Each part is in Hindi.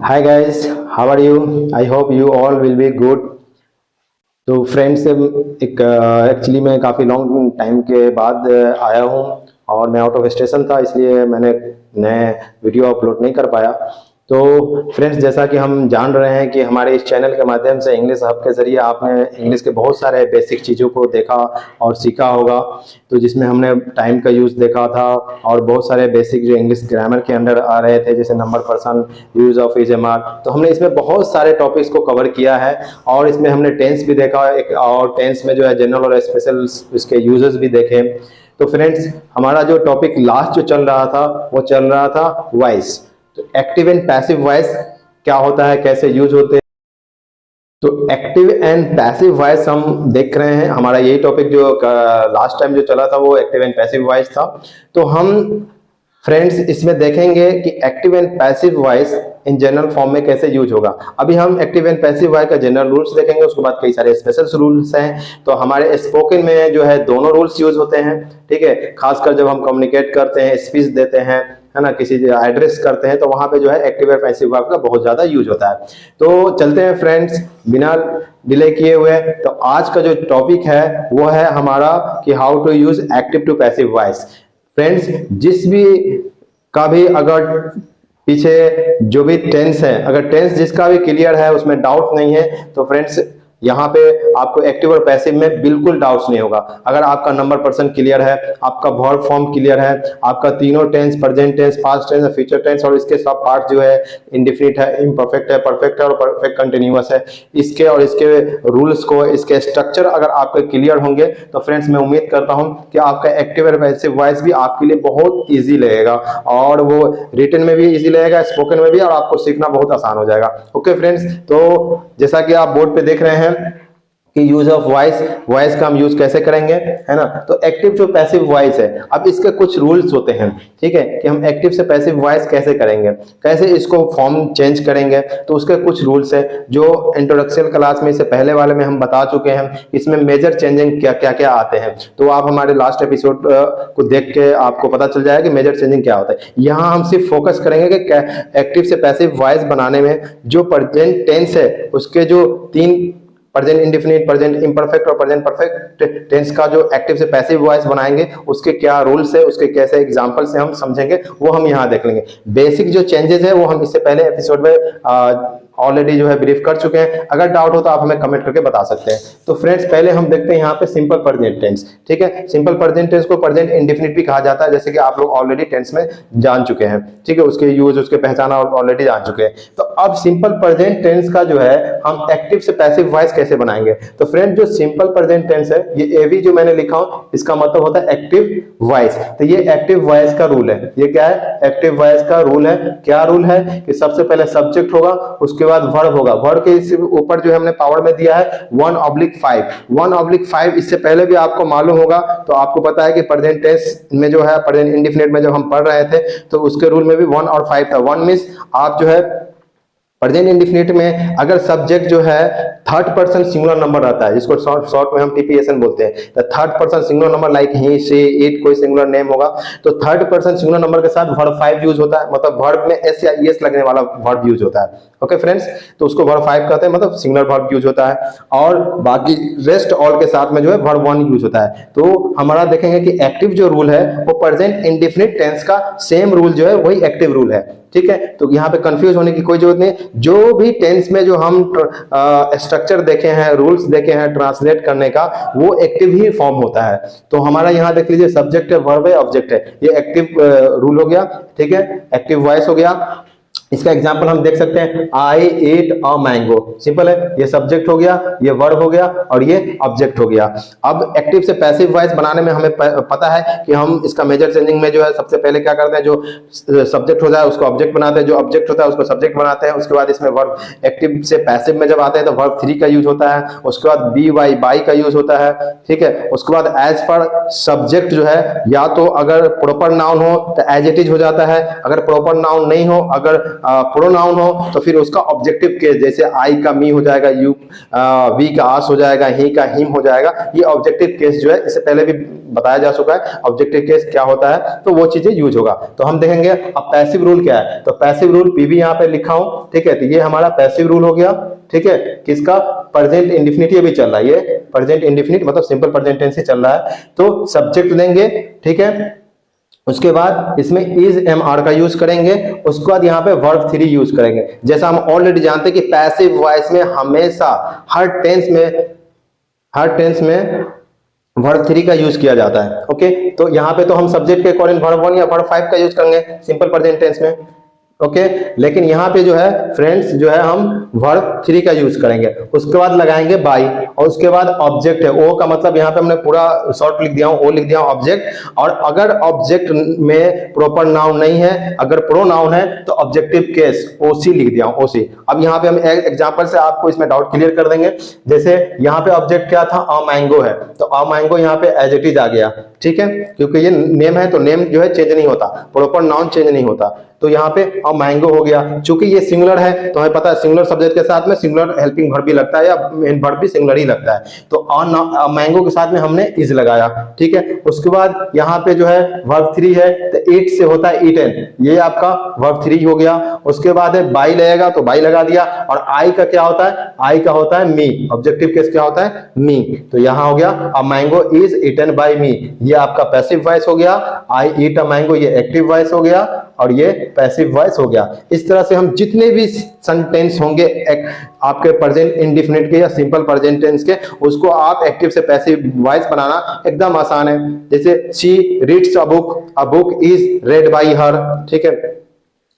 Hi guys, how are you? I hope you all will be good. तो फ्रेंड्स एक एक्चुअली मैं काफ़ी लॉन्ग टाइम के बाद आया हूँ और मैं आउट ऑफ स्टेशन था, इसलिए मैंने नए वीडियो अपलोड नहीं कर पाया। तो फ्रेंड्स, जैसा कि हम जान रहे हैं कि हमारे इस चैनल के माध्यम से इंग्लिश हब के ज़रिए आपने इंग्लिश के बहुत सारे बेसिक चीज़ों को देखा और सीखा होगा। तो जिसमें हमने टाइम का यूज़ देखा था और बहुत सारे बेसिक जो इंग्लिश ग्रामर के अंडर आ रहे थे, जैसे number, person, use of, is, am, are. तो हमने इसमें बहुत सारे टॉपिक्स को कवर किया है और इसमें हमने टेंस भी देखा और टेंस में जो है जनरल और स्पेशल इसके यूजेस भी देखे। तो फ्रेंड्स, हमारा जो टॉपिक लास्ट जो चल रहा था वो चल रहा था वॉइस। तो एक्टिव एंड पैसिव वॉइस क्या होता है, कैसे यूज होते हैं। तो एक्टिव एंड पैसिव वॉइस हम देख रहे हैं। हमारा यही टॉपिक जो लास्ट टाइम जो चला था वो एक्टिव एंड पैसिव वॉइस था। तो हम फ्रेंड्स इसमें देखेंगे कि active and passive voice in general form में कैसे यूज होगा। अभी हम एक्टिव एंड पैसिव वॉइस का जनरल रूल्स देखेंगे, उसके बाद कई सारे स्पेशल रूल्स हैं। तो हमारे स्पोकन में जो है दोनों रूल्स यूज होते हैं, ठीक है। खासकर जब हम कम्युनिकेट करते हैं, स्पीच देते हैं, है ना, किसी एड्रेस करते हैं, तो वहां पे जो है एक्टिव और पैसिव वर्ब का बहुत ज्यादा यूज होता है। तो चलते हैं फ्रेंड्स बिना डिले किए हुए। तो आज का जो टॉपिक है वो है हमारा कि how to use active to passive voice. Friends, जिस भी का भी अगर पीछे जो भी टेंस है, अगर टेंस जिसका भी क्लियर है, उसमें डाउट नहीं है, तो फ्रेंड्स यहाँ पे आपको एक्टिव और पैसिव में बिल्कुल डाउट्स नहीं होगा। अगर आपका नंबर, पर्सन क्लियर है, आपका वर्ब फॉर्म क्लियर है, आपका तीनों tense, present tense, past tense, future tense और इसके सब पार्ट जो है इंडेफिनिट है, इम्परफेक्ट है, परफेक्ट है और परफेक्ट कंटिन्यूअस है, इसके और इसके रूल्स को, इसके स्ट्रक्चर अगर आपके क्लियर होंगे, तो फ्रेंड्स मैं उम्मीद करता हूं कि आपका एक्टिव और पैसिव वॉइस भी आपके लिए बहुत ईजी लगेगा और वो रिटन में भी ईजी लगेगा, स्पोकन में भी, और आपको सीखना बहुत आसान हो जाएगा। ओके फ्रेंड्स, तो जैसा कि आप बोर्ड पे देख रहे हैं कि यूज ऑफ वॉइस का हम यूज कैसे करेंगे, है ना। तो एक्टिव जो पैसिव वॉइस है, अब इसके कुछ रूल्स होते हैं, ठीक है, कि हम एक्टिव से पैसिव वॉइस कैसे करेंगे, कैसे इसको फॉर्म चेंज करेंगे। तो उसके कुछ रूल्स है जो इंट्रोडक्शन क्लास में, इससे पहले वाले में हम बता चुके हैं। इसमें मेजर चेंजिंग क्या क्या क्या आते हैं, तो आप हमारे लास्ट एपिसोड को देख के आपको पता चल जाएगा कि मेजर चेंजिंग क्या होता है। यहाँ हम सिर्फ फोकस करेंगे कि एक्टिव से पैसिव वॉइस बनाने में जो प्रेजेंट टेंस है उसके जो तीन, प्रेजेंट इंडेफिनिट, प्रेजेंट इम्परफेक्ट और प्रेजेंट परफेक्ट टेंस का जो एक्टिव से पैसिव वॉइस बनाएंगे, उसके क्या रूल्स है, उसके कैसे एग्जांपल से हम समझेंगे, वो हम यहाँ देख लेंगे। बेसिक जो चेंजेस है वो हम इससे पहले एपिसोड में ऑलरेडी जो है ब्रीफ कर चुके हैं। अगर डाउट हो तो आप हमें कमेंट करके बता सकते हैं। तो फ्रेंड्स, पहले हम देखते हैं यहाँ पे सिंपल प्रेजेंट टेंस, ठीक है। सिंपल प्रेजेंट टेंस को प्रेजेंट इंडेफिनिट भी कहा जाता है, जैसे कि आप लोग ऑलरेडी टेंस में जान चुके हैं, ठीक है, उसके यूज, उसके पहचान ऑलरेडी जान चुके हैं। तो अब सिंपल प्रेजेंट टेंस का जो है हम एक्टिव से पैसिव वॉइस कैसे बनाएंगे। तो फ्रेंड, जो सिंपल प्रेजेंट टेंस है, ये एवी जो मैंने लिखा हूं, इसका मतलब होता है एक्टिव वॉइस। तो ये एक्टिव वॉइस का रूल है। ये क्या है? एक्टिव वॉइस का रूल है। क्या रूल है कि सबसे पहले सब्जेक्ट होगा, उसके बाद वर्ब होगा। वर्ब के ऊपर जो हमने पावर में दिया है 1/5। 1/5 इससे पहले भी आपको मालूम होगा, तो आपको पता है कि प्रेजेंट टेंस में जो है, प्रेजेंट इंडेफिनिट में जब हम पढ़ रहे थे, तो उसके रूल में भी 1 और 5 था। 1 मींस आप जो है प्रेजेंट इंडेफिनिट में अगर सब्जेक्ट जो है थर्ड पर्सन सिंगुलर नंबर रहता है, जिसको शॉर्ट में हम टीपीएसएन बोलते हैं, तो third person singular number like he, she, it, कोई सिंगुलर नेम होगा, तो थर्ड पर्सन सिंगुलर नंबर के साथ वर्ब 5 यूज होता है, मतलब वर्ब में एस या ईएस लगने वाला वर्ब यूज होता है। ओके फ्रेंड्स, तो उसको वर्ब 5 कहते हैं, मतलब सिंगुलर वर्ब यूज होता है। और बाकी रेस्ट ऑल के साथ में जो है वर्ब 1 यूज होता है। तो हमारा देखेंगे कि एक्टिव जो रूल है वो प्रेजेंट इंडेफिनिट टेंस का सेम रूल जो है वही एक्टिव रूल है, ठीक है। तो यहाँ पे कंफ्यूज होने की कोई जरूरत नहीं। जो भी टेंस में जो हम स्ट्रक्चर देखे हैं, रूल्स देखे हैं ट्रांसलेट करने का, वो एक्टिव ही फॉर्म होता है। तो हमारा यहाँ देख लीजिए, सब्जेक्ट है, वर्ब है, ऑब्जेक्ट है, ये एक्टिव रूल हो गया, ठीक है, एक्टिव वॉइस हो गया। इसका एग्जांपल हम देख सकते हैं, आई एट अ मैंगो। सिंपल है, ये सब्जेक्ट हो गया, ये वर्ब हो गया और ये ऑब्जेक्ट हो गया। अब एक्टिव से पैसिव वॉइस बनाने में हमें पता है कि हम इसका मेजर चेंजिंग में जो है सबसे पहले क्या करते हैं, जो सब्जेक्ट होता है उसको ऑब्जेक्ट बनाते हैं, जो ऑब्जेक्ट होता है उसको सब्जेक्ट बनाते हैं। उसके बाद इसमें वर्ब, एक्टिव से पैसिव में जब आते हैं तो वर्ब 3 का यूज होता है। उसके बाद बी वाई, बाई का यूज होता है, ठीक है। उसके बाद एज पर सब्जेक्ट जो है, या तो अगर प्रॉपर नाउन हो तो एज इट इज हो जाता है, अगर प्रॉपर नाउन नहीं हो, अगर प्रोनाउन हो तो फिर उसका ऑब्जेक्टिव केस, जैसे आई का मी हो जाएगा, यू वी का आस हो जाएगा, ही का हिम हो जाएगा। ये ऑब्जेक्टिव केस जो है इससे पहले भी बताया जा चुका है ऑब्जेक्टिव केस क्या होता है, तो वो चीजें यूज होगा। तो हम देखेंगे अब पैसिव रूल क्या है। तो पैसिव रूल पी भी यहाँ पे लिखा हूं, ठीक है। तो ये हमारा पैसिव रूल हो गया, ठीक है। किसका? प्रेजेंट इंडेफिनिट ये भी चल रहा है, ये प्रेजेंट इंडेफिनिट मतलब सिंपल प्रेजेंट टेंस से चल रहा है। तो सब्जेक्ट लेंगे, ठीक है। उसके बाद इसमें इज एम आर का यूज करेंगे, उसके बाद यहाँ पे वर्ब थ्री यूज करेंगे। जैसा हम ऑलरेडी जानते हैं कि पैसिव वॉइस में हमेशा हर टेंस में वर्ब थ्री का यूज किया जाता है। ओके, तो यहाँ पे तो हम सब्जेक्ट के अकॉर्डिंग वर्ब वन या वर्ब फाइव का यूज करेंगे सिंपल प्रेजेंट टेंस में। ओके, लेकिन यहाँ पे जो है फ्रेंड्स जो है हम वर्ब थ्री का यूज करेंगे। उसके बाद लगाएंगे बाई, और उसके बाद ऑब्जेक्ट है ओ का मतलब यहाँ पे हमने पूरा शॉर्ट लिख दिया हूं, ओ लिख दिया हूं ऑब्जेक्ट। और अगर ऑब्जेक्ट में प्रॉपर नाउन नहीं है, अगर प्रोनाउन है तो ऑब्जेक्टिव केस ओसी लिख दिया हूं, ओसी। अब यहाँ पे हम एग्जांपल से आपको इसमें डाउट क्लियर कर देंगे। जैसे यहाँ पे ऑब्जेक्ट क्या था? अ मैंगो है, तो अ मैंगो यहाँ पे एज इट इज आ गया, ठीक है। क्योंकि ये नेम है तो नेम जो है चेंज नहीं होता, प्रॉपर नाउन चेंज नहीं होता। तो यहाँ पे अ मैंगो हो गया। चूंकि ये सिंगुलर है तो हमें पता है सिंगुलर सब्जेक्ट के साथ में सिंगुलर हेल्पिंग वर्ब भी लगता है या मेन वर्ब भी सिंगुलर ही लगता है। तो अ मैंगो के साथ में हमने इज लगाया, ठीक है। उसके बाद यहाँ पे जो है वर्ब थ्री है, तो ईट से होता है ईटन, ये आपका वर्ब थ्री हो गया। उसके बाद है बाई लगेगा तो बाई लगा दिया। और आई का क्या होता है? आई का होता है मी, ऑब्जेक्टिव केस क्या होता है? मी। तो यहाँ हो गया a mango is eaten by me, ये आपका पैसिव वॉइस हो गया। आई ईट अ मैंगो ये एक्टिव वॉइस हो गया, और ये पैसिव वॉइस हो गया। इस तरह से हम जितने भी सेंटेंस होंगे आपके प्रेजेंट इंडेफिनिट के या सिंपल प्रेजेंट टेंस के, उसको आप एक्टिव से पैसिव वॉइस बनाना एकदम आसान है। जैसे she reads a book is red by हर, ठीक है।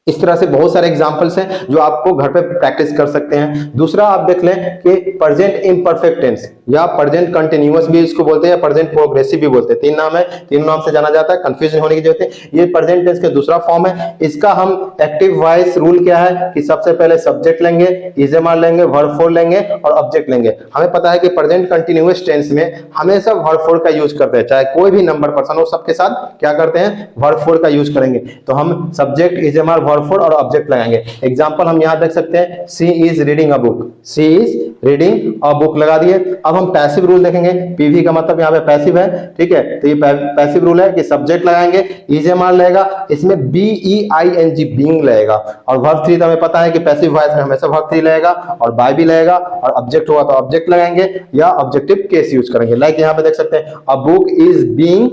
इस तरह से बहुत सारे एग्जांपल्स हैं जो आपको घर पे प्रैक्टिस कर सकते हैं। दूसरा आप देख लें कि प्रेजेंट इम्परफेक्ट टेंस या प्रेजेंट कंटिन्यूअस भी इसको बोलते हैं या प्रेजेंट प्रोग्रेसिव भी बोलते हैं। तीन नाम है, तीनों नाम से जाना जाता है, कंफ्यूजन होने की जरूरत है। ये प्रेजेंट टेंस का दूसरा फॉर्म है। इसका हम एक्टिव वॉइस रूल क्या है कि सबसे पहले सब्जेक्ट लेंगे, इजेमार लेंगे, वर्ब फोर लेंगे और ऑब्जेक्ट लेंगे। हमें पता है कि प्रेजेंट कंटिन्यूअस टेंस में हमेशा वर्ब फोर का यूज करते हैं, चाहे कोई भी नंबर पर्सन हो सबके साथ क्या करते हैं? वर्ब फोर का यूज करेंगे। तो हम सब्जेक्ट, इजेमार, वर्ब फोर और ऑब्जेक्ट लगाएंगे। एग्जांपल हम यहां देख सकते हैं, she is reading a book, she is reading a book लगा दिए। अब हम पैसिव रूल देखेंगे, पीवी का मतलब यहाँ पे पैसिव है, ठीक है। तो ये पैसिव रूल है कि सब्जेक्ट लगाएंगे, इजेमार लगेगा, इसमें बीईआईएनजी बीइंग लगेगा। और वर्ब थ्री तो हमें पता है कि पैसिव वॉइस में हमेशा वर्ब थ्री लगेगा और बाय भी लगेगा। और ऑब्जेक्ट होगा तो ऑब्जेक्ट लगाएंगे या ऑब्जेक्टिव केस यूज करेंगे। लाइक यहाँ पे देख सकते हैं, a book is being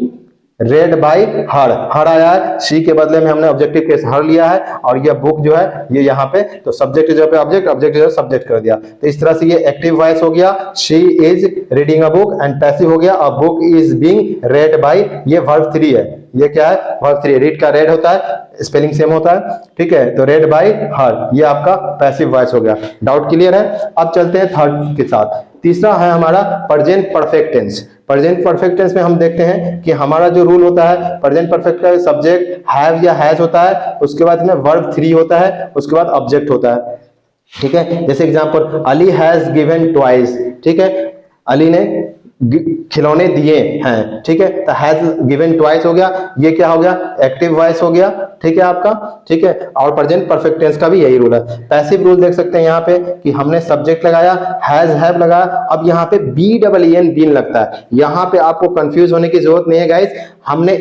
read by her, her आया है, शी के बदले में हमने ऑब्जेक्टिव केस हर लिया है। और ये बुक जो है ये यहाँ पे तो सब्जेक्ट की जगह पे ऑब्जेक्ट, ऑब्जेक्ट की जगह सब्जेक्ट कर दिया। तो इस तरह से ये एक्टिव वॉइस हो गया, she is reading a book, and passive हो गया, a book is being read by, ये वर्ब थ्री है। ये क्या है? Verb three. रीड का रेड होता है, स्पेलिंग सेम होता है, ठीक है। तो रेड बाय हर, ये आपका पैसिव वॉइस हो गया। डाउट क्लियर है? अब चलते हैं थर्ड के साथ। तीसरा है हमारा present perfect tense. Present perfect tense में हम देखते हैं कि हमारा जो रूल होता है प्रेजेंट परफेक्ट का, सब्जेक्ट हैव या हैज होता है, उसके बाद में वर्ब थ्री होता है, उसके बाद ऑब्जेक्ट होता है, ठीक है। जैसे example, Ali has given twice, ठीक है। अली ने खिलौने दिए हैं, ठीक है। तो हैज गिवन ट्वाइस हो गया, ये क्या हो गया? एक्टिव वॉइस हो गया, ठीक है आपका, ठीक है। और प्रेजेंट परफेक्ट टेंस का भी यही रूल है। पैसिव रूल देख सकते हैं यहाँ पे कि हमने सब्जेक्ट लगाया, हैज हैव लगाया, अब यहाँ पे बीईएन बीन लगता है। यहाँ पे आपको कंफ्यूज होने की जरूरत नहीं है गाइस। हमने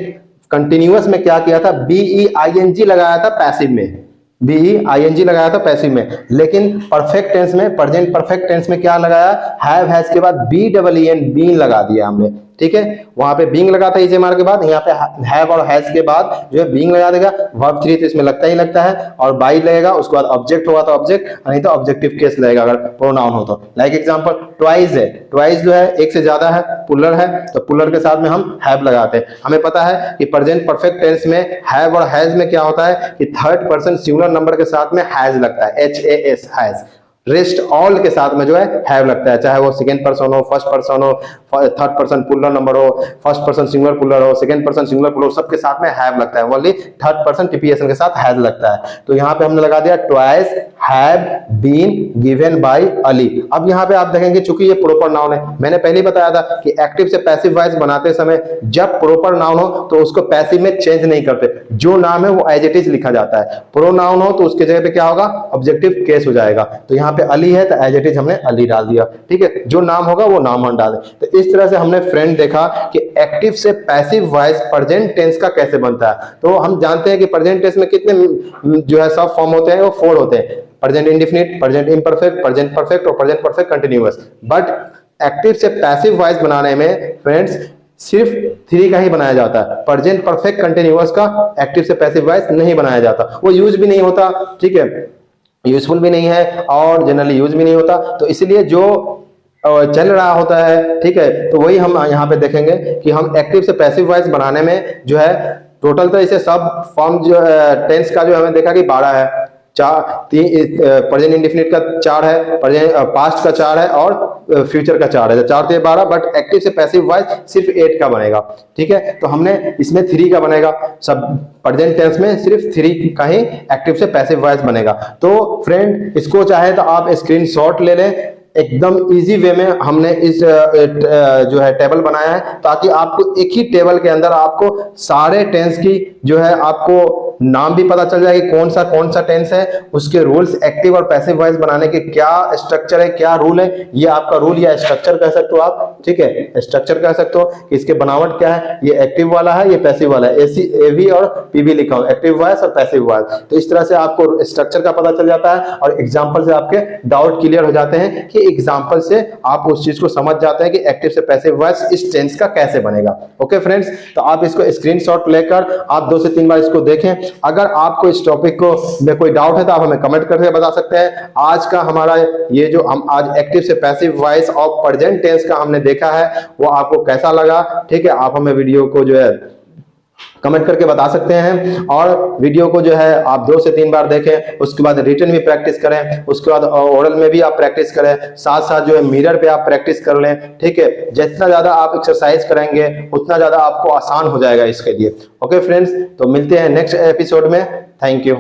कंटिन्यूअस में क्या किया था? बीईआईएनजी लगाया था पैसिव में, बीईआईएनजी लगाया था पैसिव में। लेकिन परफेक्ट टेंस में, प्रेजेंट परफेक्ट टेंस में क्या लगाया? हैव हैज के बाद बीईएन बीन लगा दिया हमने, ठीक है। वहां पे बीइंग लगा था इजेमार के बाद, यहाँ पे हैव और हैज के बाद जो है बीइंग लगा देगा। वर्ब थ्री तो इसमें लगता ही लगता है, और बाई लगेगा, उसके बाद ऑब्जेक्ट होगा तो ऑब्जेक्ट, नहीं तो ऑब्जेक्टिव केस लगेगा अगर प्रोनाउन हो तो। लाइक एग्जांपल, ट्वाइस है, ट्वाइस जो है एक से ज्यादा है, पुलर है, तो पुलर के साथ में हम हैव लगाते हैं। हमें पता है कि प्रेजेंट परफेक्ट टेंस में हैव और हैज में क्या होता है कि थर्ड पर्सन सिंगुलर नंबर के साथ में हैज लगता है, HAS हैज। रेस्ट ऑल के साथ में जो है हैव लगता है, चाहे वो सेकंड पर्सन हो, फर्स्ट पर्सन हो, थर्ड पर्सन प्लूरल नंबर हो, फर्स्ट पर्सन सिंगुलर प्लूरल हो, सेकंड पर्सन सिंगुलर प्लूरल, सबके साथ में हैव लगता है, ओनली थर्ड पर्सन टीपीएसन के साथ हैज लगता है। तो यहाँ पे हमने लगा दिया twice have been given by Ali. अब यहाँ पे आप देखेंगे चूंकि ये प्रोपर नाउन है, मैंने पहले ही बताया था कि एक्टिव से पैसिव वॉइस बनाते समय जब प्रोपर नाउन हो तो उसको पैसिव में चेंज नहीं करते, जो नाम है वो एज इट इज लिखा जाता है। प्रोनाउन हो तो उसके जगह पे क्या होगा, ऑब्जेक्टिव केस हो जाएगा। तो यहाँ पे अली है तो एज इट इज हमने अली डाल दिया, ठीक है, जो नाम होगा वो नाम हम डाल दें। तो इस तरह से हमने फ्रेंड देखा कि एक्टिव से पैसिव वॉइस प्रेजेंट टेंस का कैसे बनता है। तो हम जानते हैं कि प्रेजेंट टेंस में कितने जो है सब फॉर्म होते हैं, वो 4 होते हैं, present indefinite, present imperfect, present perfect और present perfect continuous. But active से पैसिव वॉइस बनाने में फ्रेंड्स सिर्फ 3 का ही बनाया जाता है, प्रेजेंट परफेक्ट कंटिन्यूअस का एक्टिव से पैसिव वॉइस नहीं बनाया जाता, वो यूज भी नहीं होता, ठीक है, यूजफुल भी नहीं है और जनरली यूज भी नहीं होता। तो इसलिए जो चल रहा होता है, ठीक है, तो वही हम यहाँ पे देखेंगे कि हम एक्टिव से पैसिव वॉइस बनाने में जो है टोटल तो इसे सब फॉर्म जो टेंस का जो हमें देखा कि 12 है, प्रेजेंट इंडेफिनिट का 4 है, प्रेजेंट पास्ट का 4 है और फ्यूचर का 4 है, 4 से 12, बट एक्टिव से पैसिव वॉइस सिर्फ 8 का बनेगा, ठीक है। तो हमने इसमें 3 का बनेगा, सब प्रेजेंट टेंस में सिर्फ 3 का ही एक्टिव से पैसिव वॉइस बनेगा। तो फ्रेंड इसको चाहे तो आप स्क्रीनशॉट ले लें, एकदम इजी वे में हमने इस जो है टेबल बनाया है, ताकि आपको एक ही टेबल के अंदर आपको सारे टेंस की जो है आपको नाम भी पता चल जाए कि कौन सा टेंस है, उसके रूल्स, एक्टिव और पैसिव वॉइस बनाने के क्या स्ट्रक्चर है, क्या रूल है, ये आपका रूल या स्ट्रक्चर कह सकते हो आप, ठीक है, स्ट्रक्चर कह सकते हो कि इसके बनावट क्या है, ये एक्टिव वाला है, ये पैसिव वाला है, एसी एवी और पीवी लिखा हो, एक्टिव वॉइस और पैसिव वॉइस। तो इस तरह से आपको स्ट्रक्चर का पता चल जाता है और एग्जाम्पल से आपके डाउट क्लियर हो जाते हैं कि एग्जाम्पल से आप उस चीज को समझ जाते हैं कि एक्टिव से पैसिव वॉइस इस टेंस का कैसे बनेगा। ओके फ्रेंड्स, तो आप इसको स्क्रीनशॉट लेकर आप 2 से 3 बार इसको देखें। अगर आपको इस टॉपिक को में कोई डाउट है तो आप हमें कमेंट करके बता सकते हैं। आज का हमारा ये जो हम आज एक्टिव से पैसिव वॉइस और प्रेजेंट टेंस का हमने देखा है वो आपको कैसा लगा, ठीक है, आप हमें वीडियो को जो है कमेंट करके बता सकते हैं। और वीडियो को जो है आप 2 से 3 बार देखें, उसके बाद रिटन भी प्रैक्टिस करें, उसके बाद ओरल में भी आप प्रैक्टिस करें, साथ साथ जो है मिरर पे आप प्रैक्टिस कर लें, ठीक है। जितना ज्यादा आप एक्सरसाइज करेंगे उतना ज्यादा आपको आसान हो जाएगा इसके लिए। ओके फ्रेंड्स, तो मिलते हैं नेक्स्ट एपिसोड में। Thank you.